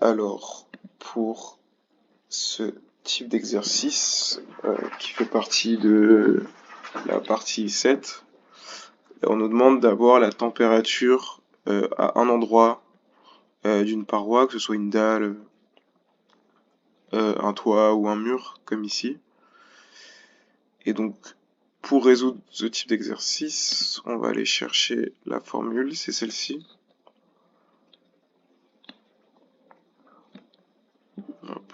Alors, pour ce type d'exercice qui fait partie de la partie 7, on nous demande d'avoir la température à un endroit d'une paroi, que ce soit une dalle, un toit ou un mur, comme ici. Et donc, pour résoudre ce type d'exercice, on va aller chercher la formule, c'est celle-ci. Hop.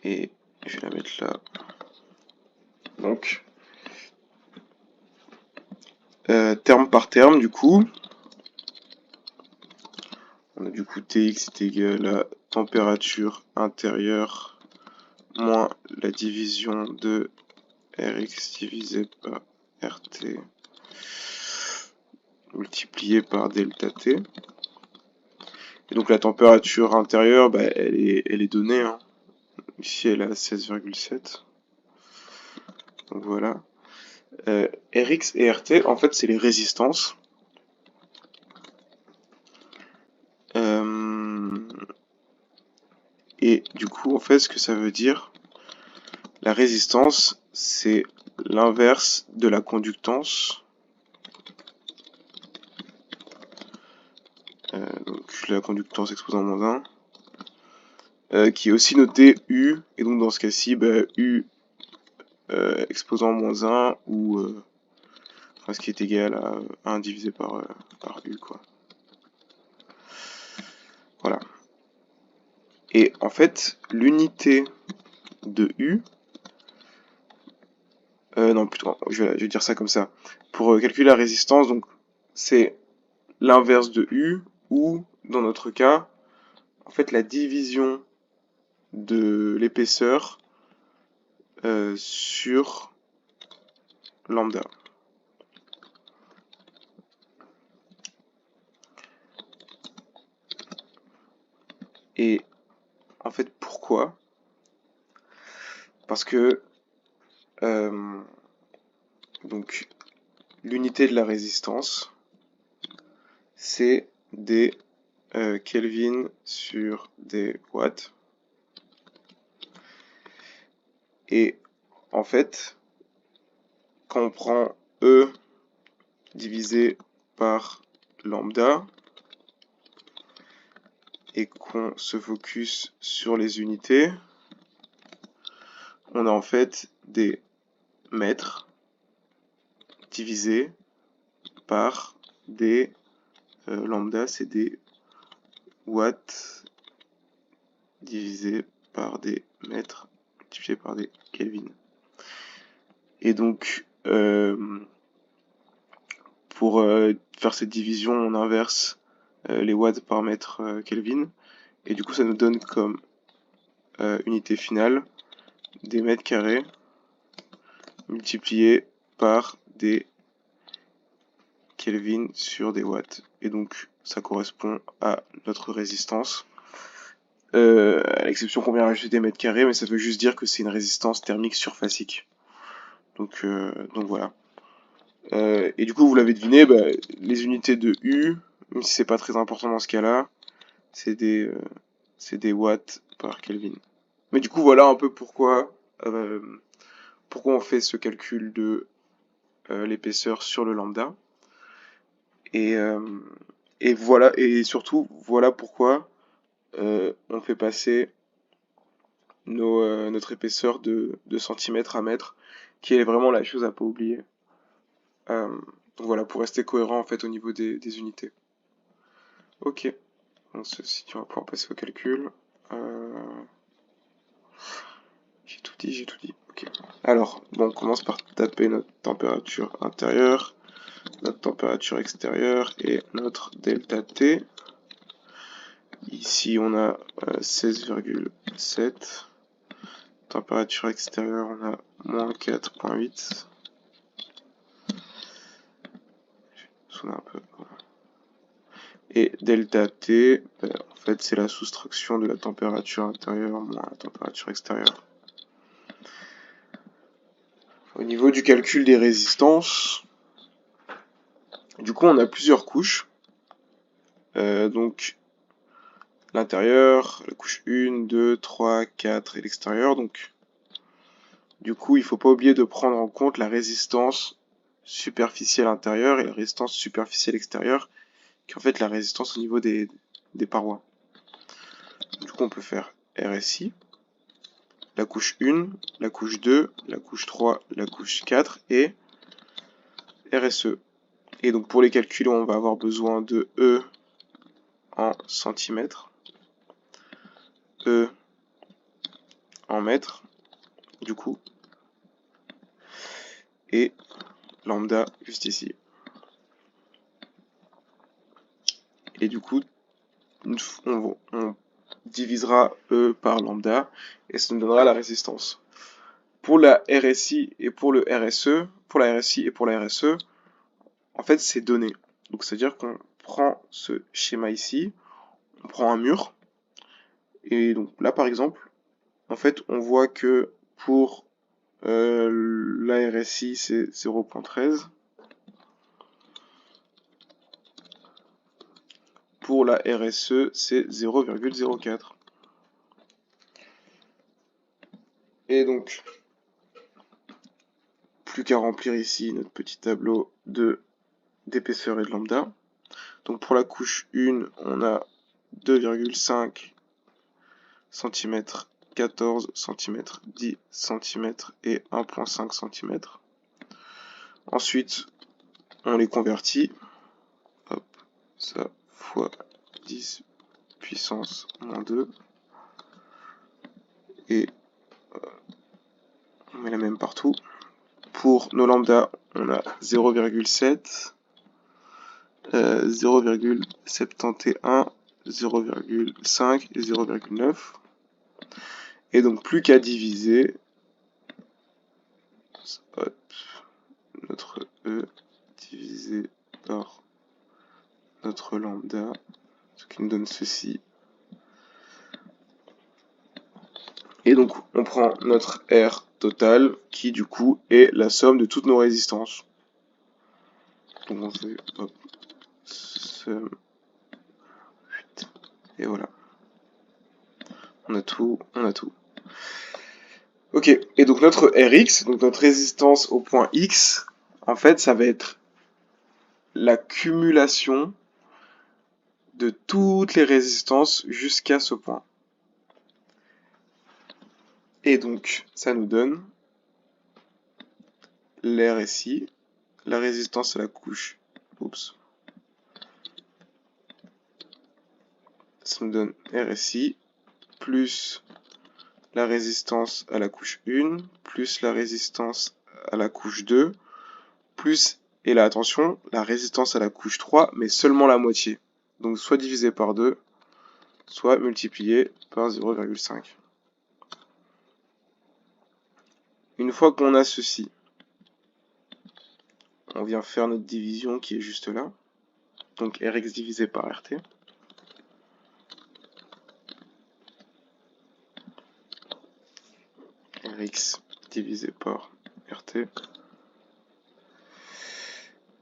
Et je vais la mettre là. Donc, terme par terme, du coup, on a du coup Tx est égal à température intérieure moins la division de Rx divisé par Rt multiplié par delta T. Et donc la température intérieure, bah, elle est donnée. Hein. Ici, elle est à 16,7. Donc voilà. Rx et Rt, en fait, c'est les résistances. Et du coup, en fait, ce que ça veut dire, la résistance, c'est l'inverse de la conductance. Donc la conductance exposant moins 1. Qui est aussi noté U, et donc dans ce cas-ci, bah, U exposant moins 1, ou enfin, ce qui est égal à 1 divisé par U, quoi. Voilà. Et en fait, l'unité de U, non, plutôt, je vais dire ça comme ça. Pour calculer la résistance, donc c'est l'inverse de U, ou, dans notre cas, en fait, la division de l'épaisseur sur lambda. Et en fait, pourquoi? Parce que donc l'unité de la résistance, c'est des Kelvin sur des watts. Et en fait, quand on prend E divisé par lambda et qu'on se focus sur les unités, on a en fait des mètres divisé par des lambda, c'est des watts divisé par des mètres multiplié par des Kelvin. Et donc, pour faire cette division, on inverse les watts par mètre Kelvin. Et du coup, ça nous donne comme unité finale des mètres carrés multipliés par des Kelvin sur des watts. Et donc, ça correspond à notre résistance. À l'exception qu'on vient rajouter des mètres carrés, mais ça veut juste dire que c'est une résistance thermique surfacique. Donc voilà. Et du coup, vous l'avez deviné, bah, les unités de U, même si c'est pas très important dans ce cas-là, c'est des watts par Kelvin. Mais du coup, voilà un peu pourquoi on fait ce calcul de l'épaisseur sur le lambda. Et voilà, et surtout, voilà pourquoi on fait passer notre épaisseur de centimètre à mètre, qui est vraiment la chose à pas oublier. Donc voilà, pour rester cohérent en fait au niveau des unités. Ok, donc ceci, on va pouvoir passer au calcul. J'ai tout dit. Ok. Alors, bon, on commence par taper notre température intérieure, notre température extérieure et notre delta T. Ici, on a 16,7. Température extérieure, on a moins 4,8. Je un peu. Et delta T, en fait, c'est la soustraction de la température intérieure moins la température extérieure. Au niveau du calcul des résistances, du coup, on a plusieurs couches. Donc l'intérieur, la couche 1, 2, 3, 4 et l'extérieur. Donc du coup, il faut pas oublier de prendre en compte la résistance superficielle intérieure et la résistance superficielle extérieure, qui est en fait la résistance au niveau des parois. Du coup, on peut faire RSI, la couche 1, la couche 2, la couche 3, la couche 4 et RSE. Et donc pour les calculer, on va avoir besoin de E en centimètres, E en mètres, du coup, et lambda juste ici. Et du coup, on divisera E par lambda et ça nous donnera la résistance. Pour la RSI et pour le RSE, pour la RSI et pour la RSE, en fait c'est donné. Donc c'est-à-dire qu'on prend ce schéma ici, on prend un mur, et donc là par exemple, en fait on voit que pour la RSI c'est 0.13, pour la RSE c'est 0,04. Et donc, plus qu'à remplir ici notre petit tableau d'épaisseur et de lambda. Donc pour la couche 1, on a 2,5 cm, 14 cm, 10 cm et 1,5 cm. Ensuite, on les convertit. Hop, ça fois 10 puissance moins 2. Et on met la même partout. Pour nos lambda, on a 0,7, 0,71, 0,5 et 0,9. Et donc plus qu'à diviser, hop, notre E divisé par notre lambda, ce qui nous donne ceci. Et donc on prend notre R total qui du coup est la somme de toutes nos résistances. Donc on fait hop, somme 8. Et voilà. On a tout, on a tout. Ok, et donc notre Rx, donc notre résistance au point X, en fait ça va être la cumulation de toutes les résistances jusqu'à ce point. Et donc ça nous donne l'RSI, la résistance à la couche, ça nous donne RSI plus la résistance à la couche 1, plus la résistance à la couche 2, plus, et là attention, la résistance à la couche 3, mais seulement la moitié. Donc soit divisé par 2, soit multiplié par 0,5. Une fois qu'on a ceci, on vient faire notre division qui est juste là. Donc Rx divisé par Rt. Rx divisé par Rt.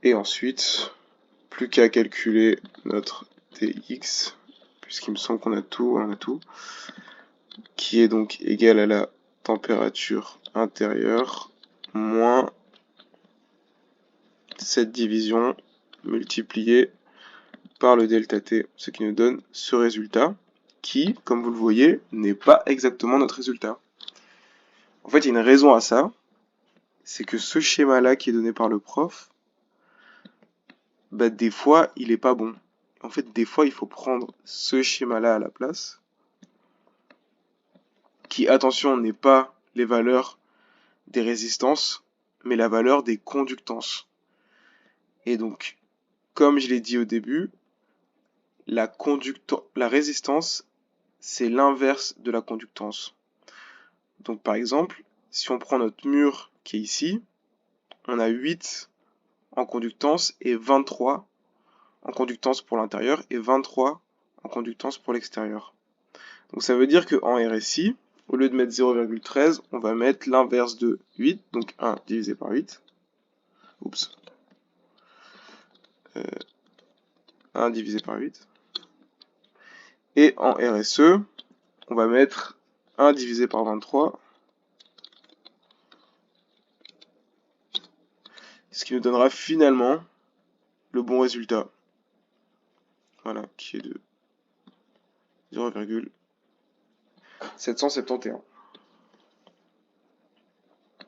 Et ensuite, plus qu'à calculer notre Tx, puisqu'il me semble qu'on a tout, qui est donc égal à la température intérieure moins cette division multipliée par le delta T, ce qui nous donne ce résultat, qui, comme vous le voyez, n'est pas exactement notre résultat. En fait, il y a une raison à ça, c'est que ce schéma-là qui est donné par le prof, bah, des fois, il est pas bon. En fait, des fois, il faut prendre ce schéma-là à la place, qui, attention, n'est pas les valeurs des résistances, mais la valeur des conductances. Et donc, comme je l'ai dit au début, la résistance, c'est l'inverse de la conductance. Donc par exemple, si on prend notre mur qui est ici, on a 8 en conductance et 23 en conductance pour l'intérieur et 23 en conductance pour l'extérieur. Donc ça veut dire qu'en RSI, au lieu de mettre 0,13, on va mettre l'inverse de 8, donc 1 divisé par 8. Oups. 1 divisé par 8. Et en RSE, on va mettre 1 divisé par 23, ce qui nous donnera finalement le bon résultat. Voilà, qui est de 0,771.